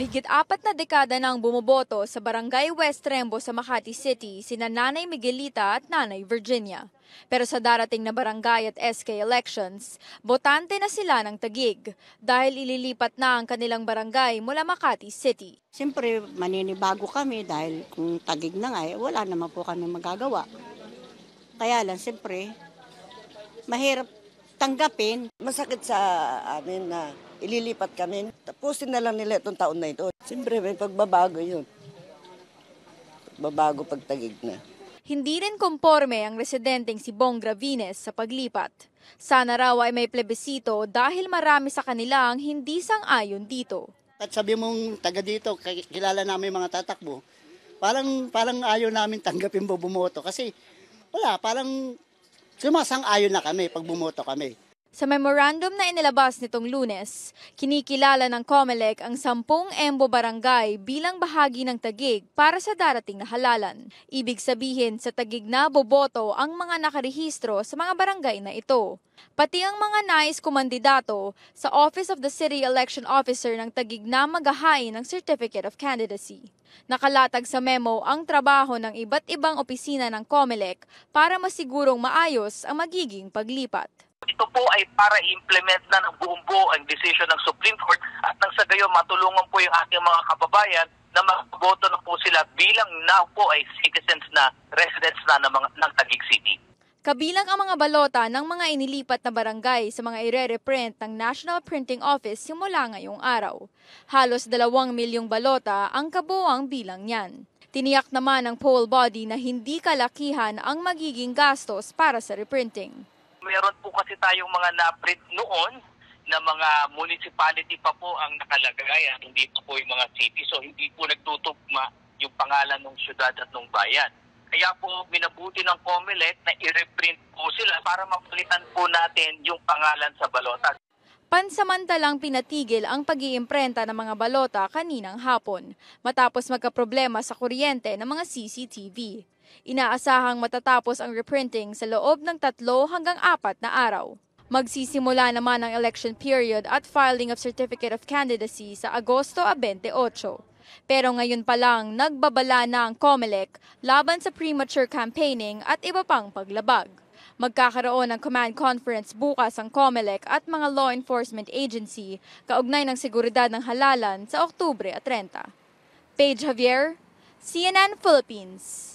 Mahigit 4 na dekada nang bumoboto sa Barangay West Rembo sa Makati City sina Nanay Miguelita at Nanay Virginia. Pero sa darating na barangay at SK elections, botante na sila ng Taguig dahil ililipat na ang kanilang barangay mula Makati City. Siyempre, maninibago kami dahil kung Taguig na nga, wala naman po kami magagawa. Kaya lang, siyempre, mahirap tanggapin. Masakit sa amin na ililipat kami. Tapusin na lang nila itong taon na ito. Siyempre, may pagbabago yun. Pagbabago pag Taguig na. Hindi rin komporme ang residenteng si Bong Gravines sa paglipat. Sana raw ay may plebisito dahil marami sa kanila ang hindi sang-ayon dito. At sabi mong taga dito, kilala namin mga tatakbo, parang ayaw namin tanggapin bumoto kasi wala, parang sumasang-ayon na kami pag bumoto kami. Sa memorandum na inilabas nitong Lunes, kinikilala ng COMELEC ang 10 Embo Barangay bilang bahagi ng Taguig para sa darating na halalan. Ibig sabihin sa Taguig na boboto ang mga nakarehistro sa mga barangay na ito. Pati ang mga nais kumandidato sa Office of the City Election Officer ng Taguig na maghahain ng Certificate of Candidacy. Nakalatag sa memo ang trabaho ng iba't ibang opisina ng COMELEC para masigurong maayos ang magiging paglipat. Ito po ay para i-implement na ng buong-buo ang decision ng Supreme Court at nang sa gayon matulungan po yung ating mga kababayan na magboto na po sila bilang now po ay citizens na, residents na ng Taguig City. Kabilang ang mga balota ng mga inilipat na barangay sa mga ire-reprint ng National Printing Office simula ngayong araw. Halos 2 milyong balota ang kabuuang bilang niyan. Tiniyak naman ng poll body na hindi kalakihan ang magiging gastos para sa reprinting. Meron po kasi tayong mga na-print noon na mga municipality pa po ang nakalagay at hindi po yung mga city. So hindi po nagtutugma yung pangalan ng syudad at ng bayan. Kaya po minabuti ng COMELEC na i-reprint po sila para mapalitan po natin yung pangalan sa balota. Pansamantalang pinatigil ang pag-iimprenta ng mga balota kaninang hapon matapos magkaproblema sa kuryente ng mga CCTV. Inaasahang matatapos ang reprinting sa loob ng 3 hanggang 4 na araw. Magsisimula naman ang election period at filing of Certificate of Candidacy sa Agosto 28. Pero ngayon pa lang nagbabala na ang COMELEC laban sa premature campaigning at iba pang paglabag. Magkakaroon ng command conference bukas ang COMELEC at mga law enforcement agency kaugnay ng seguridad ng halalan sa Oktubre 30. Paige Javier, CNN Philippines.